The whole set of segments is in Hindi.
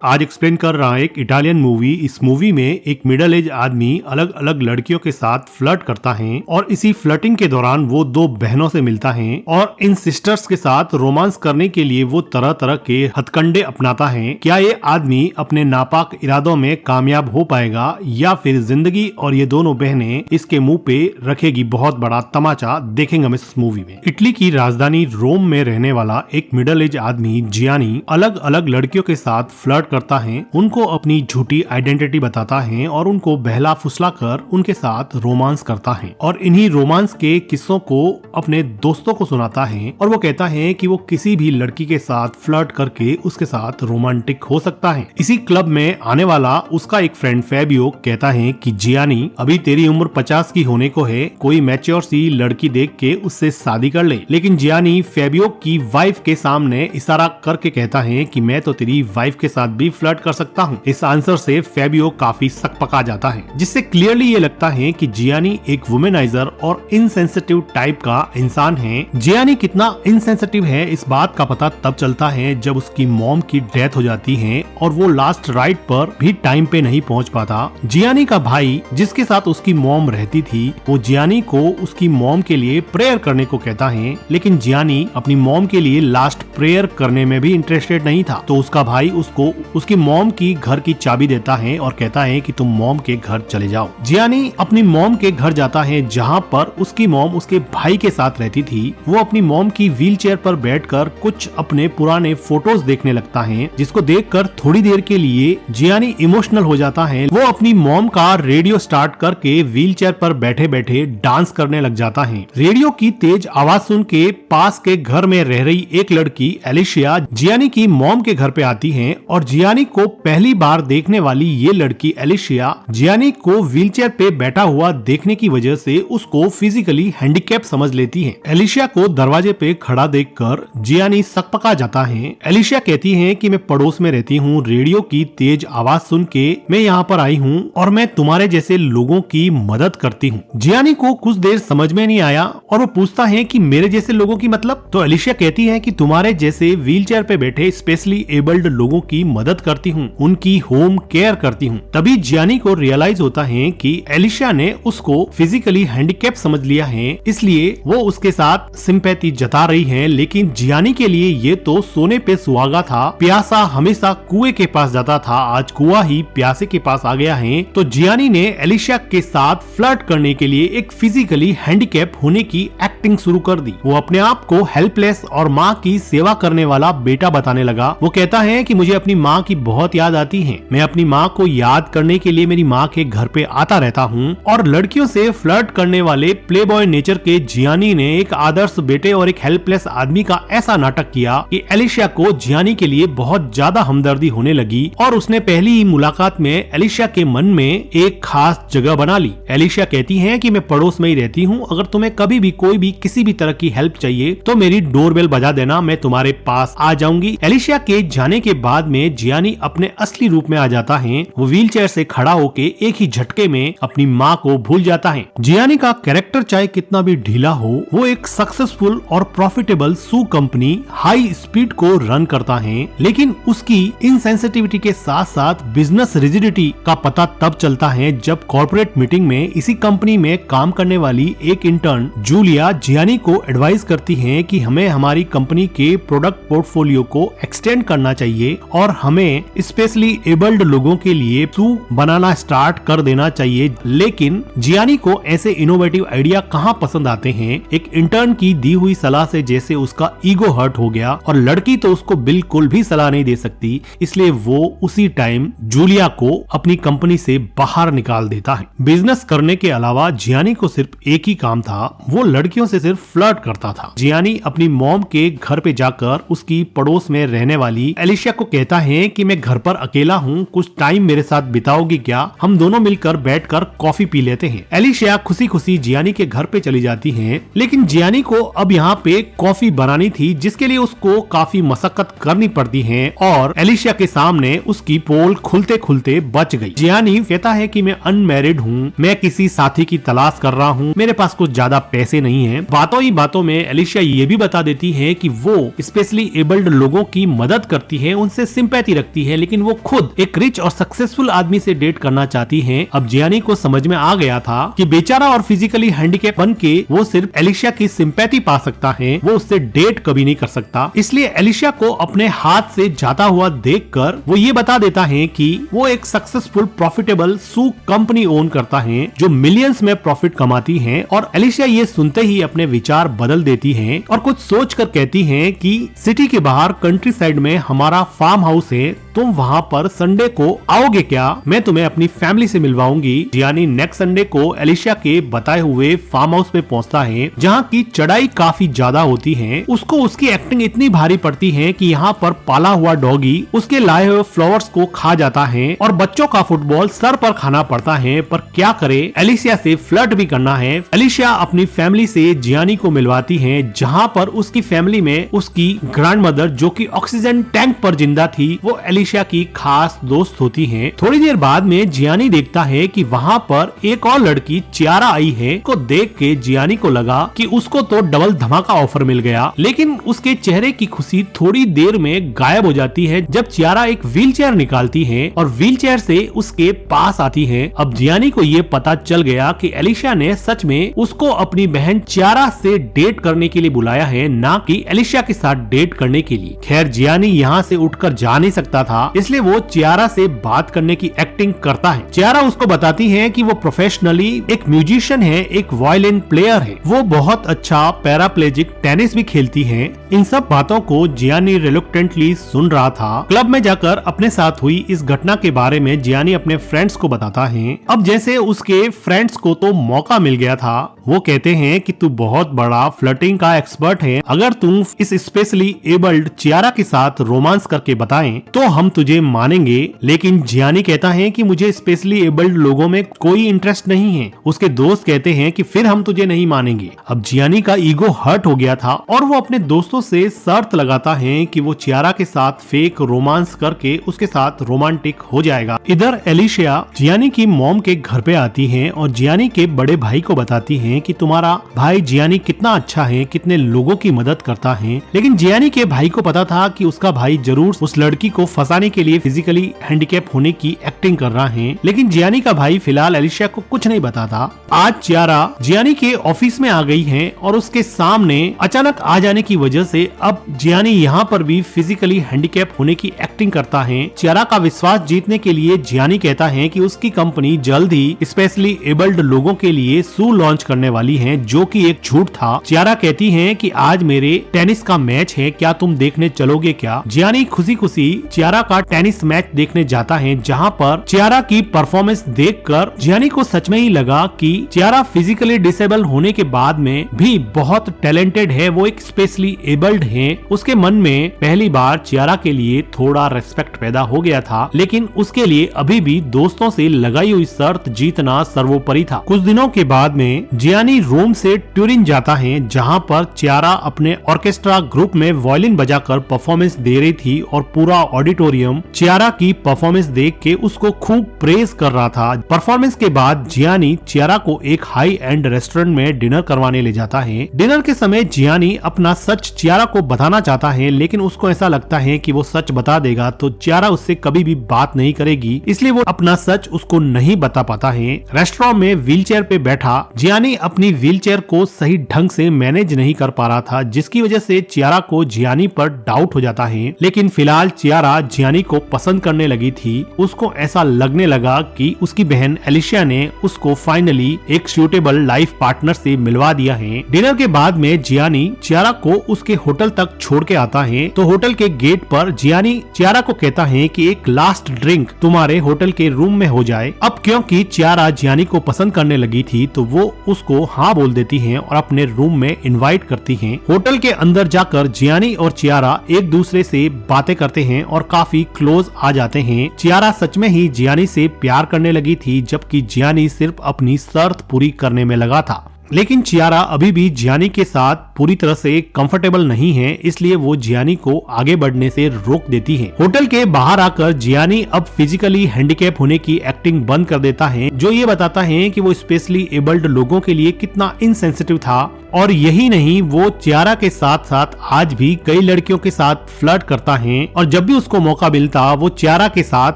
आज एक्सप्लेन कर रहा है एक इटालियन मूवी। इस मूवी में एक मिडिल एज आदमी अलग अलग लड़कियों के साथ फ्लर्ट करता है और इसी फ्लर्टिंग के दौरान वो दो बहनों से मिलता है और इन सिस्टर्स के साथ रोमांस करने के लिए वो तरह तरह के हथकंडे अपनाता है। क्या ये आदमी अपने नापाक इरादों में कामयाब हो पाएगा या फिर जिंदगी और ये दोनों बहनें इसके मुंह पे रखेगी बहुत बड़ा तमाचा, देखेंगे हम इस मूवी में। इटली की राजधानी रोम में रहने वाला एक मिडिल एज आदमी जियानी अलग अलग लड़कियों के साथ फ्लर्ट करता है, उनको अपनी झूठी आइडेंटिटी बताता है और उनको बहला फुसला कर उनके साथ रोमांस करता है और इन्हीं रोमांस के किस्सों को अपने दोस्तों को सुनाता है और वो कहता है कि वो किसी भी लड़की के साथ फ्लर्ट करके उसके साथ रोमांटिक हो सकता है। इसी क्लब में आने वाला उसका एक फ्रेंड फेबियो कहता है कि जियानी अभी तेरी उम्र 50 की होने को है, कोई मैच्योर सी लड़की देख के उससे शादी कर ले। लेकिन जियानी फेबियो की वाइफ के सामने इशारा करके कहता है कि मैं तो तेरी वाइफ के साथ भी फ्लर्ट कर सकता हूँ। इस आंसर से फेबियो काफी सकपका जाता है, जिससे क्लियरली ये लगता है कि जियानी एक वुमेनाइजर और इनसेंसिटिव टाइप का इंसान है। जियानी कितना इनसेंसिटिव है इस बात का पता तब चलता है जब उसकी मॉम की डेथ हो जाती है और वो लास्ट राइड पर भी टाइम पे नहीं पहुंच पाता। जियानी का भाई जिसके साथ उसकी मॉम रहती थी वो जियानी को उसकी मॉम के लिए प्रेयर करने को कहता है, लेकिन जियानी अपनी मॉम के लिए लास्ट प्रेयर करने में भी इंटरेस्टेड नहीं था। तो उसका भाई उसको उसकी मॉम की घर की चाबी देता है और कहता है कि तुम मॉम के घर चले जाओ। जियानी अपनी मॉम के घर जाता है जहाँ पर उसकी मॉम उसके भाई के साथ रहती थी। वो अपनी मॉम की व्हीलचेयर पर बैठकर कुछ अपने पुराने फोटोज देखने लगता है, जिसको देखकर थोड़ी देर के लिए जियानी इमोशनल हो जाता है। वो अपनी मॉम का रेडियो स्टार्ट करके व्हीलचेयर पर बैठे बैठे डांस करने लग जाता है। रेडियो की तेज आवाज सुन के पास के घर में रह रही एक लड़की एलिशिया जियानी की मॉम के घर पे आती है और जियानी को पहली बार देखने वाली ये लड़की एलिशिया जियानी को व्हीलचेयर पे बैठा हुआ देखने की वजह से उसको फिजिकली हैंडीकैप समझ लेती है। एलिशिया को दरवाजे पे खड़ा देखकर जियानी सकपका जाता है। एलिशिया कहती है कि मैं पड़ोस में रहती हूँ, रेडियो की तेज आवाज सुन के मैं यहाँ पर आई हूँ और मैं तुम्हारे जैसे लोगों की मदद करती हूँ। जियानी को कुछ देर समझ में नहीं आया और वो पूछता है कि मेरे जैसे लोगों की मतलब? तो एलिशिया कहती है कि तुम्हारे जैसे व्हीलचेयर पे बैठे स्पेशली एबल्ड लोगों की मदद करती हूँ, उनकी होम केयर करती हूँ। तभी जियानी को रियलाइज होता है कि एलिशिया ने उसको फिजिकली हैंडीकैप समझ लिया है, इसलिए वो उसके साथ सिंपैथी जता रही है। लेकिन जियानी के लिए ये तो सोने पे सुहागा था। प्यासा हमेशा कुएं के पास जाता था, आज कुआं ही प्यासे के पास आ गया है। तो जियानी ने एलिशिया के साथ फ्लर्ट करने के लिए एक फिजिकली हैंडीकैप होने की एक्टिंग शुरू कर दी। वो अपने आप को हेल्पलेस और माँ की सेवा करने वाला बेटा बताने लगा। वो कहता है कि मुझे अपनी माँ की बहुत याद आती है, मैं अपनी माँ को याद करने के लिए मेरी माँ के घर पे आता रहता हूँ। और लड़कियों से फ्लर्ट करने वाले प्लेबॉय नेचर के जियानी ने एक आदर्श बेटे और एक हेल्पलेस आदमी का ऐसा नाटक किया कि एलिशिया को जियानी के लिए बहुत ज्यादा हमदर्दी होने लगी और उसने पहली ही मुलाकात में एलिशिया के मन में एक खास जगह बना ली। एलिशिया कहती है कि मैं पड़ोस में ही रहती हूँ, अगर तुम्हें कभी भी कोई भी किसी भी तरह की हेल्प चाहिए तो मेरी डोरबेल बजा देना, मैं तुम्हारे पास आ जाऊंगी। एलिशिया के जाने के बाद में जियानी अपने असली रूप में आ जाता है। वो व्हीलचेयर से खड़ा होके एक ही झटके में अपनी माँ को भूल जाता है। जियानी का कैरेक्टर चाहे कितना भी ढीला हो, वो एक सक्सेसफुल और प्रॉफिटेबल शू कंपनी हाई स्पीड को रन करता है, लेकिन उसकी इनसेंसिटिविटी के साथ साथ बिजनेस रिजिडिटी का पता तब चलता है जब कॉर्पोरेट मीटिंग में इसी कंपनी में काम करने वाली एक इंटर्न जूलिया जियानी को एडवाइस करती है कि हमें हमारी कंपनी के प्रोडक्ट पोर्टफोलियो को एक्सटेंड करना चाहिए और हमें स्पेशली एबल्ड लोगों के लिए शू बनाना स्टार्ट कर देना चाहिए। लेकिन जियानी को ऐसे इनोवेटिव आइडिया कहाँ पसंद आते हैं। एक इंटर्न की दी हुई सलाह से जैसे उसका ईगो हर्ट हो गया और लड़की तो उसको बिल्कुल भी सलाह नहीं दे सकती, इसलिए वो उसी टाइम जूलिया को अपनी कंपनी से बाहर निकाल देता है। बिजनेस करने के अलावा जियानी को सिर्फ एक ही काम था, वो लड़कियों से सिर्फ फ्लर्ट करता था। जियानी अपनी मॉम के घर पे जाकर उसकी पड़ोस में रहने वाली एलिशिया को कहता है कि मैं घर पर अकेला हूँ, कुछ टाइम मेरे साथ बिताओगी क्या? हम दोनों मिलकर बैठकर कॉफी पी लेते हैं। एलिशिया खुशी खुशी जियानी के घर पे चली जाती है, लेकिन जियानी को अब यहाँ पे कॉफी बनानी थी, जिसके लिए उसको काफी मशक्कत करनी पड़ती है और एलिशिया के सामने उसकी पोल खुलते खुलते बच गई। जियानी कहता है कि मैं अनमैरिड हूँ, मैं किसी साथी की तलाश कर रहा हूँ, मेरे पास कुछ ज्यादा पैसे नहीं है। बातों ही बातों में एलिशिया ये भी बता देती है कि वो स्पेशली एबल्ड लोगों की मदद करती है, उनसे सिंपैथी लगती है, लेकिन वो खुद एक रिच और सक्सेसफुल आदमी से डेट करना चाहती है। अब जियानी को समझ में आ गया था कि बेचारा और फिजिकली हैंडीकैप बन के वो सिर्फ एलिशिया की सिंपैथी पा सकता है, वो उससे डेट कभी नहीं कर सकता। इसलिए एलिशिया को अपने हाथ से जाता हुआ देखकर वो ये बता देता है कि वो एक सक्सेसफुल प्रॉफिटेबल शू कंपनी ओन करता है जो मिलियंस में प्रॉफिट कमाती है। और एलिशिया ये सुनते ही अपने विचार बदल देती है और कुछ सोच कर कहती है कि सिटी के बाहर कंट्री साइड में हमारा फार्म हाउस है, तुम वहाँ पर संडे को आओगे क्या? मैं तुम्हें अपनी फैमिली से मिलवाऊंगी। जियानी नेक्स्ट संडे को एलिशिया के बताए हुए फार्म हाउस पे पहुँचता है, जहाँ की चढ़ाई काफी ज्यादा होती है। उसको उसकी एक्टिंग इतनी भारी पड़ती है कि यहाँ पर पाला हुआ डॉगी उसके लाए हुए फ्लावर्स को खा जाता है और बच्चों का फुटबॉल सर पर खाना पड़ता है। पर क्या करे, एलिशिया से फ्लर्ट भी करना है। एलिशिया अपनी फैमिली से जियानी को मिलवाती है, जहाँ पर उसकी फैमिली में उसकी ग्रैंडमदर जो कि ऑक्सीजन टैंक पर जिंदा थी, वो एलिशिया की खास दोस्त होती है। थोड़ी देर बाद में जियानी देखता है कि वहाँ पर एक और लड़की चियारा आई है। को देख के जियानी को लगा कि उसको तो डबल धमाका ऑफर मिल गया, लेकिन उसके चेहरे की खुशी थोड़ी देर में गायब हो जाती है जब चियारा एक व्हीलचेयर निकालती है और व्हीलचेयर से उसके पास आती है। अब जियानी को ये पता चल गया कि एलिशिया ने सच में उसको अपनी बहन चियारा से डेट करने के लिए बुलाया है, ना कि एलिशिया के साथ डेट करने के लिए। खैर जियानी यहाँ से उठकर जा नहीं सकता था, इसलिए वो चियारा से बात करने की एक्टिंग करता है। चियारा उसको बताती है कि वो प्रोफेशनली एक म्यूजिशियन है, एक वायलिन प्लेयर है, वो बहुत अच्छा पैराप्लेजिक टेनिस भी खेलती है। इन सब बातों को जियानी रिलुक्टेंटली सुन रहा था। क्लब में जाकर अपने साथ हुई इस घटना के बारे में जियानी अपने फ्रेंड्स को बताता है। अब जैसे उसके फ्रेंड्स को तो मौका मिल गया था, वो कहते हैं कि तू बहुत बड़ा फ्लर्टिंग का एक्सपर्ट है, अगर तुम इस स्पेशली एबल्ड चियारा के साथ रोमांस करके बताएं तो हम तुझे मानेंगे। लेकिन जियानी कहता है कि मुझे स्पेशली एबल्ड लोगों में कोई इंटरेस्ट नहीं है। उसके दोस्त कहते हैं कि फिर हम तुझे नहीं मानेंगे। अब जियानी का ईगो हर्ट हो गया था और वो अपने दोस्तों से शर्त लगाता है कि वो चियारा के साथ फेक रोमांस करके उसके साथ रोमांटिक हो जाएगा। इधर एलिशिया जियानी की मॉम के घर पे आती है और जियानी के बड़े भाई को बताती है कि तुम्हारा भाई जियानी कितना अच्छा है, कितने लोगों की मदद करता है। लेकिन जियानी के भाई को पता था कि उसका भाई जरूर उस लड़की को फंसाने के लिए फिजिकली हैंडीकैप होने की एक्टिंग कर रहा है। लेकिन जियानी का भाई फिलहाल एलिशिया को कुछ नहीं बताता। आज चियारा जियानी के ऑफिस में आ गई है और उसके सामने अचानक आ जाने की वजह से अब जियानी यहाँ पर भी फिजिकली हैंडीकैप होने की एक्टिंग करता है। चियारा का विश्वास जीतने के लिए जियानी कहता है कि उसकी कंपनी जल्द ही स्पेशली एबल्ड लोगों के लिए शू लॉन्च करने वाली है, जो कि एक झूठ था। चियारा कहती है कि आज मेरे टेनिस का मैच है, क्या तुम देखने चलोगे क्या? जियानी खुशी खुशी चियारा का टेनिस मैच देखने जाता है, जहाँ पर चियारा की परफॉर्मेंस देखकर जियानी को सच में ही लगा कि चियारा फिजिकली डिसेबल होने के बाद में भी बहुत टैलेंटेड है, वो एक स्पेशली एबल्ड है। उसके मन में पहली बार चियारा के लिए थोड़ा रेस्पेक्ट पैदा हो गया था, लेकिन उसके लिए अभी भी दोस्तों से लगाई हुई शर्त जीतना सर्वोपरि था। कुछ दिनों के बाद में जियानी रोम से ट्यूरिन जाता है, जहाँ पर चियारा अपने ऑर्केस्ट्रा ग्रुप में वायलिन बजाकर परफॉर्मेंस दे रही थी और पूरा ऑडिटोरियम चियारा की परफॉर्मेंस देख के उसको खूब प्रेज कर रहा था। परफॉर्मेंस के बाद जियानी चियारा को एक हाई एंड रेस्टोरेंट में डिनर करवाने ले जाता है। डिनर के समय जियानी अपना सच चियारा को बताना चाहता है, लेकिन उसको ऐसा लगता है कि वो सच बता देगा तो चियारा उससे कभी भी बात नहीं करेगी, इसलिए वो अपना सच उसको नहीं बता पाता है। रेस्टोरेंट में व्हीलचेयर पे बैठा जियानी अपनी व्हीलचेयर को सही ढंग से मैनेज नहीं कर पा रहा था, जिसकी वजह से चियारा को जियानी पर डाउट हो जाता है। लेकिन फिलहाल चियारा जियानी को पसंद करने लगी थी। उसको ऐसा लगने लगा कि उसकी बहन एलिशिया ने उसको फाइनली एक सूटेबल लाइफ पार्टनर से मिलवा दिया है। डिनर के बाद में जियानी चियारा को उसके होटल तक छोड़ के आता है, तो होटल के गेट पर जियानी चियारा को कहता है कि एक लास्ट ड्रिंक तुम्हारे होटल के रूम में हो जाए। अब क्योंकि चियारा जियानी को पसंद करने लगी थी, तो वो उसको हाँ बोल देती है और अपने रूम में इनवाइट करती है। होटल के अंदर जाकर जियानी और चियारा एक दूसरे से बातें करते हैं और काफी क्लोज आ जाते हैं। चियारा सच में ही जियानी से प्यार करने लगी थी, जबकि जियानी सिर्फ अपनी शर्त पूरी करने में लगा था। लेकिन चियारा अभी भी जियानी के साथ पूरी तरह से कंफर्टेबल नहीं है, इसलिए वो जियानी को आगे बढ़ने से रोक देती है। होटल के बाहर आकर जियानी अब फिजिकली हैंडीकैप होने की एक्टिंग बंद कर देता है, जो ये बताता है कि वो स्पेशली एबल्ड लोगों के लिए कितना इनसेंसिटिव था। और यही नहीं, वो चियारा के साथ साथ आज भी कई लड़कियों के साथ फ्लर्ट करता है और जब भी उसको मौका मिलता वो चियारा के साथ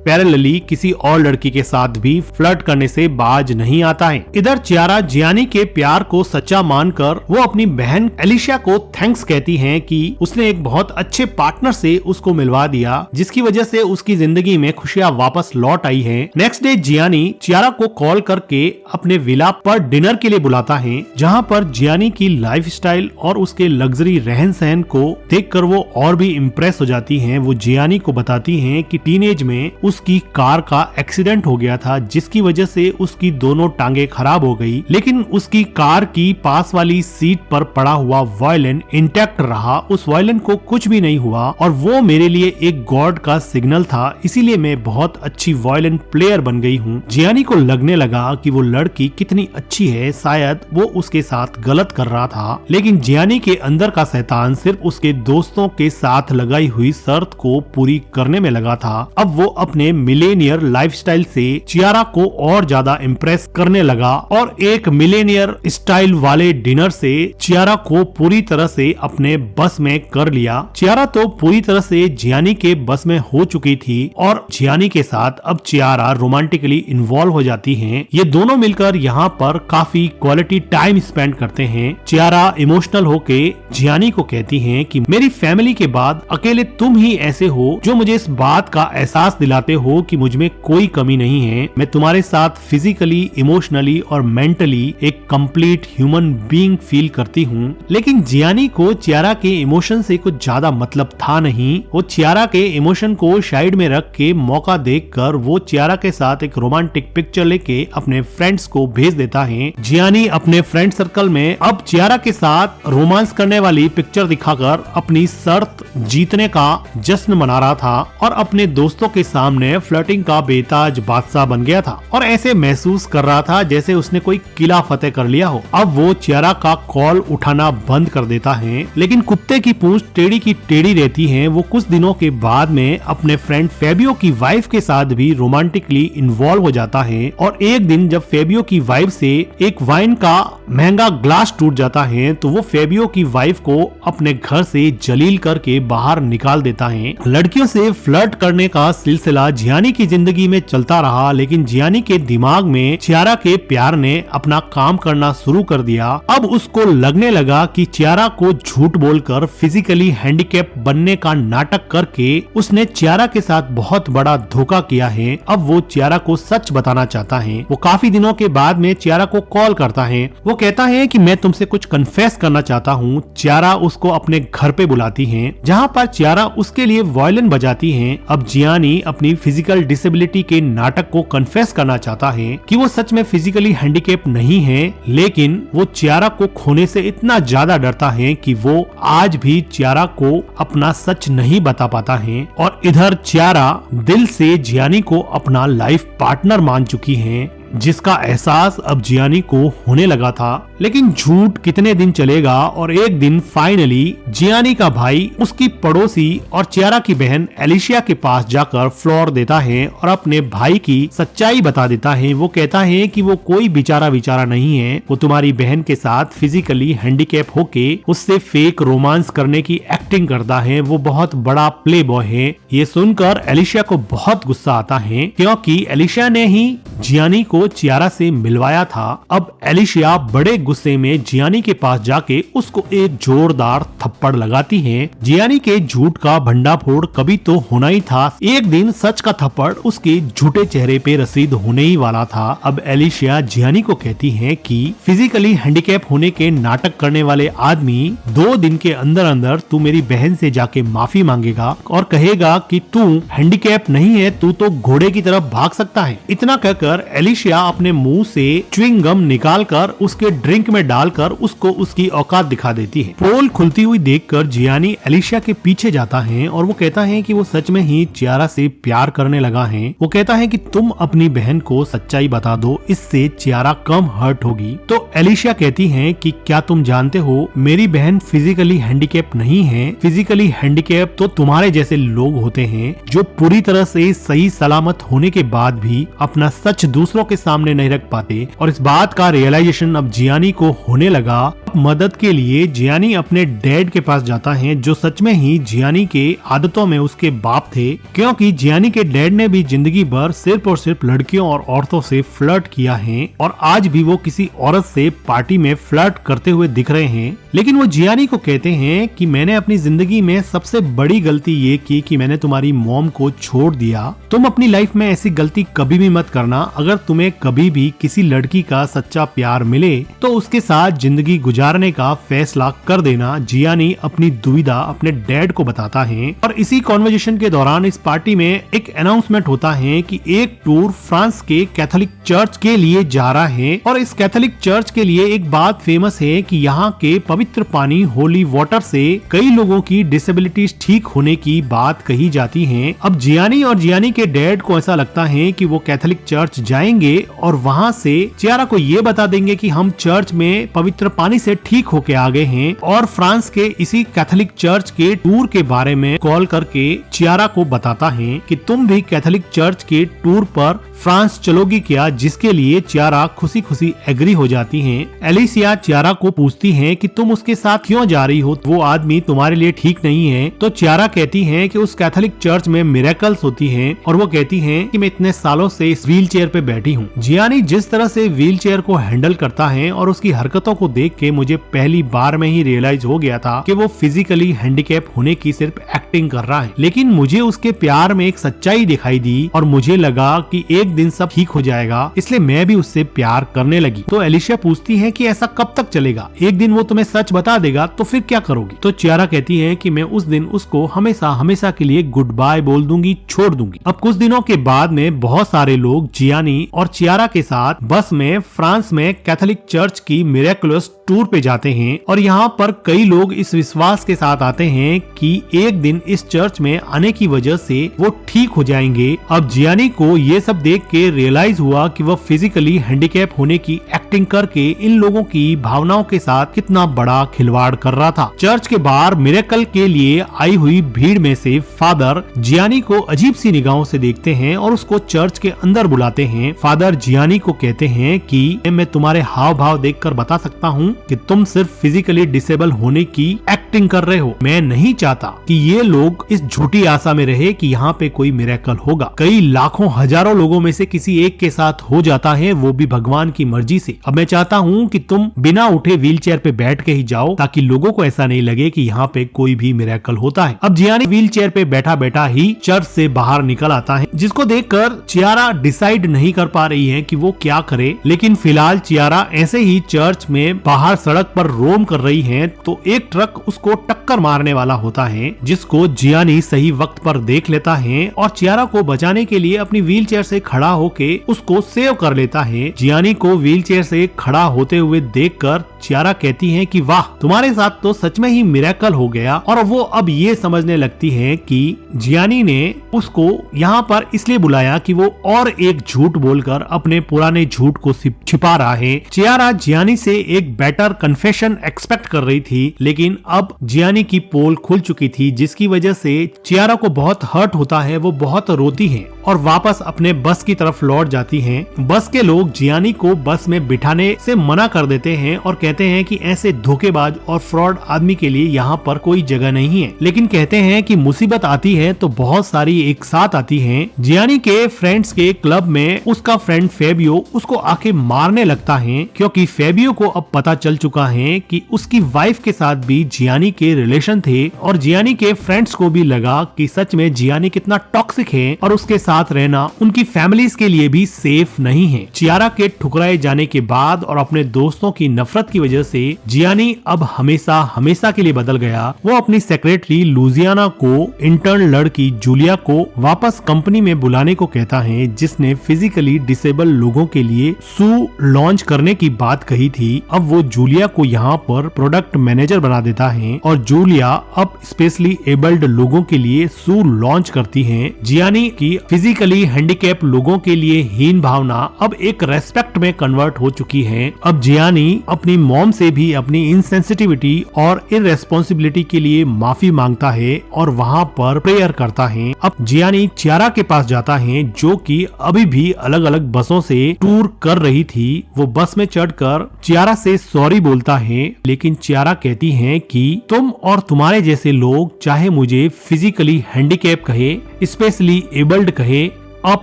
पैरेलली किसी और लड़की के साथ भी फ्लर्ट करने से बाज नहीं आता है। इधर चियारा जियानी के प्यार को सच्चा मानकर वो अपनी बहन एलिशिया को थैंक्स कहती है कि उसने एक बहुत अच्छे पार्टनर से उसको मिलवा दिया, जिसकी वजह से उसकी जिंदगी में खुशियां वापस लौट आई है। नेक्स्ट डे जियानी चियारा को कॉल करके अपने विला पर डिनर के लिए बुलाता है, जहाँ पर जियानी की लाइफस्टाइल और उसके लग्जरी रहन सहन को देखकर वो और भी इम्प्रेस हो जाती हैं। वो जियानी को बताती हैं कि टीनेज में उसकी कार का एक्सीडेंट हो गया था, जिसकी वजह से उसकी दोनों टांगे खराब हो गई, लेकिन उसकी कार की पास वाली सीट पर पड़ा हुआ वायलिन इंटैक्ट रहा। उस वायलिन को कुछ भी नहीं हुआ और वो मेरे लिए एक गॉड का सिग्नल था, इसीलिए मैं बहुत अच्छी वायलिन प्लेयर बन गई हूँ। जियानी को लगने लगा कि वो लड़की कितनी अच्छी है, शायद वो उसके साथ गलत कर रहा था, लेकिन जियानी के अंदर का शैतान सिर्फ उसके दोस्तों के साथ लगाई हुई शर्त को पूरी करने में लगा था। अब वो अपने मिलेनियर लाइफस्टाइल से चियारा को और ज्यादा इम्प्रेस करने लगा और एक मिलेनियर स्टाइल वाले डिनर से चियारा को पूरी तरह से अपने बस में कर लिया। चियारा तो पूरी तरह से जियानी के बस में हो चुकी थी और जियानी के साथ अब चियारा रोमांटिकली इन्वॉल्व हो जाती हैं। ये दोनों मिलकर यहाँ पर काफी क्वालिटी टाइम स्पेंड करते हैं। चियारा इमोशनल होके जियानी को कहती हैं कि मेरी फैमिली के बाद अकेले तुम ही ऐसे हो जो मुझे इस बात का एहसास दिलाते हो कि मुझ में कोई कमी नहीं है। मैं तुम्हारे साथ फिजिकली, इमोशनली और मेंटली एक कंप्लीट ह्यूमन बीइंग फील करती हूँ। लेकिन जियानी को चियारा के इमोशन से कुछ ज्यादा मतलब था नहीं। वो चियारा के इमोशन को साइड में रख के मौका देखकर वो चियारा के साथ एक रोमांटिक पिक्चर लेके अपने फ्रेंड्स को भेज देता है। जियानी अपने फ्रेंड सर्कल में अब चियारा के साथ रोमांस करने वाली पिक्चर दिखाकर अपनी शर्त जीतने का जश्न मना रहा था और अपने दोस्तों के सामने फ्लर्टिंग का बेताज बादशाह बन गया था और ऐसे महसूस कर रहा था जैसे उसने कोई किला फतेह कर लिया हो। अब वो चियारा का कॉल उठाना बंद कर देता है, लेकिन कुत्ते की पूंछ टेढ़ी की टेढ़ी रहती है। वो कुछ दिनों के बाद में अपने फ्रेंड फेबियो की वाइफ के साथ भी रोमांटिकली इन्वॉल्व हो जाता है और एक दिन जब फेबियो की वाइफ से एक वाइन का महंगा ग्लास टूट जाता है तो वो फेबियो की वाइफ को अपने घर से जलील करके बाहर निकाल देता है। लड़कियों से फ्लर्ट करने का सिलसिला जियानी की जिंदगी में चलता रहा, लेकिन जियानी के दिमाग में चियारा के प्यार ने अपना काम करना शुरू कर दिया। अब उसको लगने लगा कि चियारा को झूठ बोलकर फिजिकली हैंडीकैप बनने का नाटक करके उसने चियारा के साथ बहुत बड़ा धोखा किया है। अब वो चियारा को सच बताना चाहता है। वो काफी दिनों के बाद में चियारा को कॉल करता है। वो कहता है कि मैं तुमसे कुछ कन्फेस करना चाहता हूँ। चियारा उसको अपने घर पे बुलाती है, जहाँ पर चियारा उसके लिए वायलिन बजाती है। अब जियानी अपनी फिजिकल डिसेबिलिटी के नाटक को कन्फेस करना चाहता है कि वो सच में फिजिकली हैंडीकैप नहीं है, लेकिन वो चियारा को खोने से इतना ज्यादा डरता है कि वो आज भी चियारा को अपना सच नहीं बता पाता है। और इधर चियारा दिल से जियानी को अपना लाइफ पार्टनर मान चुकी है, जिसका एहसास अब जियानी को होने लगा था। लेकिन झूठ कितने दिन चलेगा और एक दिन फाइनली जियानी का भाई उसकी पड़ोसी और चियारा की बहन एलिशिया के पास जाकर फ्लोर देता है और अपने भाई की सच्चाई बता देता है। वो कहता है कि वो कोई बेचारा नहीं है, वो तुम्हारी बहन के साथ फिजिकली हैंडीकैप होके उससे फेक रोमांस करने की एक्टिंग करता है। वो बहुत बड़ा प्ले बॉय है। ये सुनकर एलिशिया को बहुत गुस्सा आता है, क्योंकि एलिशिया ने ही जियानी को चियारा से मिलवाया था। अब एलिशिया बड़े गुस्से में जियानी के पास जाके उसको एक जोरदार थप्पड़ लगाती है। जियानी के झूठ का भंडाफोड़ कभी तो होना ही था। एक दिन सच का थप्पड़ उसके झूठे चेहरे पे रसीद होने ही वाला था। अब एलिशिया जियानी को कहती है कि फिजिकली हैंडीकैप होने के नाटक करने वाले आदमी 2 दिन के अंदर अंदर तू मेरी बहन से जाके माफी मांगेगा और कहेगा कि तू हैंडीकैप नहीं है, तू तो घोड़े की तरफ भाग सकता है। इतना कहकर देखकर एलिशिया अपने मुंह से च्युइंग गम निकालकर उसके ड्रिंक में डालकर उसको उसकी औकात दिखा देती है। पोल खुलती हुई देखकर जियानी एलिशिया के पीछे जाता है और वो कहता है कि वो सच में ही चियारा से प्यार करने लगा है। वो कहता है कि तुम अपनी बहन को सच्चाई बता दो, इससे चियारा कम हर्ट होगी। तो एलिशिया कहती है कि क्या तुम जानते हो मेरी बहन फिजिकली हैंडीकैप नहीं है। फिजिकली हैंडीकैप तो तुम्हारे जैसे लोग होते हैं जो पूरी तरह से सही सलामत होने के बाद भी अपना सच दूसरों के सामने नहीं रख पाते। और इस बात का रियलाइजेशन अब जियानी को होने लगा। मदद के लिए जियानी अपने डैड के पास जाता है जो सच में ही जियानी के आदतों में उसके बाप थे, क्योंकि जियानी के डैड ने भी जिंदगी भर सिर्फ और सिर्फ लड़कियों और औरतों से फ्लर्ट किया है और आज भी वो किसी औरत से पार्टी में फ्लर्ट करते हुए दिख रहे हैं। लेकिन वो जियानी को कहते हैं कि मैंने अपनी जिंदगी में सबसे बड़ी गलती ये की कि मैंने तुम्हारी मॉम को छोड़ दिया। तुम अपनी लाइफ में ऐसी गलती कभी भी मत करना। अगर तुम्हें कभी भी किसी लड़की का सच्चा प्यार मिले तो उसके साथ जिंदगी गुजारने का फैसला कर देना। जियानी अपनी दुविधा अपने डैड को बताता है और इसी कॉन्वर्जेशन के दौरान इस पार्टी में एक अनाउंसमेंट होता है कि एक टूर फ्रांस के कैथोलिक चर्च के लिए जा रहा है और इस कैथोलिक चर्च के लिए एक बात फेमस है कि यहाँ के पवित्र पानी होली वाटर से कई लोगों की डिसेबिलिटीज ठीक होने की बात कही जाती है। अब जियानी और जियानी के डैड को ऐसा लगता है कि वो कैथोलिक चर्च जाएंगे और वहाँ से चियारा को ये बता देंगे कि हम चर्च में पवित्र पानी से ठीक होके आ गए हैं और फ्रांस के इसी कैथोलिक चर्च के टूर के बारे में कॉल करके चियारा को बताता है कि तुम भी कैथोलिक चर्च के टूर पर फ्रांस चलोगी क्या, जिसके लिए चियारा खुशी खुशी एग्री हो जाती हैं। एलिशिया चियारा को पूछती है कि तुम उसके साथ क्यों जा रही हो, वो आदमी तुम्हारे लिए ठीक नहीं है। तो चियारा कहती है कि उस कैथोलिक चर्च में मिरेकल्स होती हैं और वो कहती है कि मैं इतने सालों से इस व्हील चेयर पे बैठी हूँ। जियानी जिस तरह से व्हील चेयर को हैंडल करता है और उसकी हरकतों को देख के मुझे पहली बार में ही रियलाइज हो गया था कि वो फिजिकली हैंडीकैप होने की सिर्फ एक्टिंग कर रहा है। लेकिन मुझे उसके प्यार में एक सच्चाई दिखाई दी और मुझे लगा कि एक दिन सब ठीक हो जाएगा, इसलिए मैं भी उससे प्यार करने लगी। तो एलिशिया पूछती है कि ऐसा कब तक चलेगा, एक दिन वो तुम्हें सच बता देगा तो फिर क्या करोगी। तो चियारा कहती है कि मैं उस दिन उसको हमेशा हमेशा के लिए गुड बाय बोल दूंगी, छोड़ दूंगी। अब कुछ दिनों के बाद में बहुत सारे लोग जियानी और चियारा के साथ बस में फ्रांस में कैथोलिक चर्च की मिरेकुलस टूर पे जाते हैं और यहाँ पर कई लोग इस विश्वास के साथ आते हैं कि एक दिन इस चर्च में आने की वजह से वो ठीक हो जाएंगे। अब जियानी को ये सब देख के रियलाइज हुआ कि वह फिजिकली हैंडीकैप होने की एक्टिंग करके इन लोगों की भावनाओं के साथ कितना बड़ा खिलवाड़ कर रहा था। चर्च के बाहर मिरेकल के लिए आई हुई भीड़ में से फादर जियानी को अजीब सी निगाहों से देखते हैं और उसको चर्च के अंदर बुलाते हैं। फादर जियानी को कहते हैं कि मैं तुम्हारे हाव भाव देखकर बता सकता हूँ कि तुम सिर्फ फिजिकली डिसेबल होने की एक्टिंग कर रहे हो। मैं नहीं चाहता कि ये लोग इस झूठी आशा में रहे कि यहाँ पे कोई मिरेकल होगा। कई लाखों हजारों लोगों में से किसी एक के साथ हो जाता है, वो भी भगवान की मर्जी से। अब मैं चाहता हूँ कि तुम बिना उठे व्हील चेयर पे बैठ के ही जाओ ताकि लोगों को ऐसा नहीं लगे कि यहाँ पे कोई भी मिरेकल होता है। अब जियानी व्हील चेयर पे बैठा बैठा ही चर्च से बाहर निकल आता है, जिसको देखकर चियारा डिसाइड नहीं कर पा रही है कि वो क्या करे। लेकिन फिलहाल चियारा ऐसे ही चर्च में बाहर सड़क पर रोम कर रही है तो एक ट्रक उसको टक्कर मारने वाला होता है, जिसको जियानी सही वक्त पर देख लेता है और चियारा को बचाने के लिए अपनी व्हील चेयर से खड़ा होके उसको सेव कर लेता है। जियानी को व्हील चेयर से खड़ा होते हुए देखकर चियारा कहती है कि वाह, तुम्हारे साथ तो सच में ही मिरेकल हो गया। और वो अब ये समझने लगती है कि जियानी ने उसको यहाँ पर इसलिए बुलाया कि वो और एक झूठ बोलकर अपने पुराने झूठ को छिपा रहा है। चियारा जियानी से एक बेटर कन्फेशन एक्सपेक्ट कर रही थी, लेकिन अब जियानी की पोल खुल चुकी थी, जिसकी वजह से चियारा को बहुत हर्ट होता है। वो बहुत रोती है और वापस अपने बस की तरफ लौट जाती हैं। बस के लोग जियानी को बस में बिठाने से मना कर देते हैं और कहते हैं कि ऐसे धोखेबाज और फ्रॉड आदमी के लिए यहाँ पर कोई जगह नहीं है। लेकिन कहते हैं कि मुसीबत आती है तो बहुत सारी एक साथ आती हैं। जियानी के फ्रेंड्स के क्लब में उसका फ्रेंड फेबियो उसको आके मारने लगता है, क्योंकि फेबियो को अब पता चल चुका है कि उसकी वाइफ के साथ भी जियानी के रिलेशन थे और जियानी के फ्रेंड्स को भी लगा कि सच में जियानी कितना टॉक्सिक है और उसके साथ साथ रहना उनकी फैमिलीज के लिए भी सेफ नहीं है। चियारा के ठुकराए जाने के बाद और अपने दोस्तों की नफरत की वजह से जियानी अब हमेशा हमेशा के लिए बदल गया। वो अपनी सेक्रेटरी लुजियाना को इंटर्न लड़की जूलिया को वापस कंपनी में बुलाने को कहता है, जिसने फिजिकली डिसेबल लोगों के लिए शू लॉन्च करने की बात कही थी। अब वो जूलिया को यहाँ पर प्रोडक्ट मैनेजर बना देता है और जूलिया अब स्पेशली एबल्ड लोगों के लिए शू लॉन्च करती है। जियानी की फिजिकली हैंडीकैप लोगों के लिए हीन भावना अब एक रेस्पेक्ट में कन्वर्ट हो चुकी है। अब जियानी अपनी मॉम से भी अपनी इनसेंसिटिविटी और इररेस्पॉन्सिबिलिटी के लिए माफी मांगता है और वहाँ पर प्रेयर करता है। अब जियानी चियारा के पास जाता है, जो कि अभी भी अलग अलग बसों से टूर कर रही थी। वो बस में चढ़कर चियारा से सॉरी बोलता है, लेकिन चियारा कहती है कि तुम और तुम्हारे जैसे लोग चाहे मुझे फिजिकली हैंडीकैप कहे, स्पेशली एबल्ड कहे, a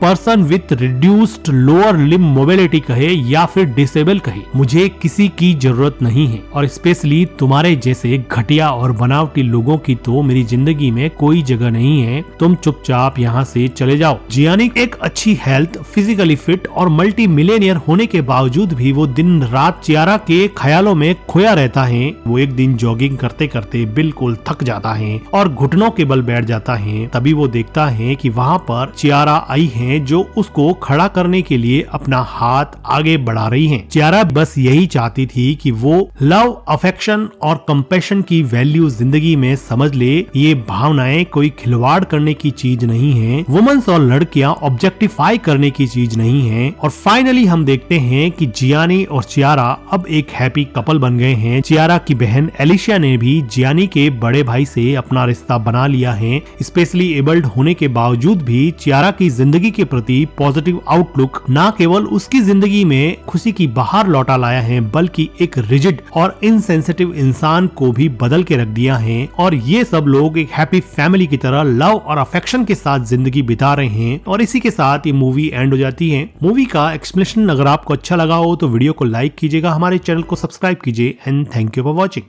person with reduced lower limb mobility कहे या फिर डिसेबल कहे, मुझे किसी की जरूरत नहीं है और स्पेशली तुम्हारे जैसे घटिया और बनावटी लोगों की तो मेरी जिंदगी में कोई जगह नहीं है। तुम चुपचाप यहाँ से चले जाओ। जियानी एक अच्छी हेल्थ, फिजिकली फिट और मल्टी मिलेनियर होने के बावजूद भी वो दिन रात चियारा के ख्यालों में खोया रहता है। वो एक दिन जॉगिंग करते करते बिल्कुल थक जाता है और घुटनों के बल बैठ जाता है। तभी वो देखता है कि वहाँ पर चियारा हैं जो उसको खड़ा करने के लिए अपना हाथ आगे बढ़ा रही हैं। चियारा बस यही चाहती थी कि वो लव, अफेक्शन और कंपैशन की वैल्यू जिंदगी में समझ ले। ये भावनाएं कोई खिलवाड़ करने की चीज नहीं है। वुमेन्स और लड़कियां ऑब्जेक्टिफाई करने की चीज नहीं है। और फाइनली हम देखते हैं कि जियानी और चियारा अब एक हैप्पी कपल बन गए हैं। चियारा की बहन एलिशिया ने भी जियानी के बड़े भाई से अपना रिश्ता बना लिया है। स्पेशली एबल्ड होने के बावजूद भी चियारा की जिंदगी के प्रति पॉजिटिव आउटलुक ना केवल उसकी जिंदगी में खुशी की बहार लौटा लाया है, बल्कि एक रिजिड और इनसेंसिटिव इंसान को भी बदल के रख दिया है। और ये सब लोग एक हैप्पी फैमिली की तरह लव और अफेक्शन के साथ जिंदगी बिता रहे हैं। और इसी के साथ ये मूवी एंड हो जाती है। मूवी का एक्सप्लेनेशन अगर आपको अच्छा लगा हो तो वीडियो को लाइक कीजिएगा, हमारे चैनल को सब्सक्राइब कीजिए and thank you for watching.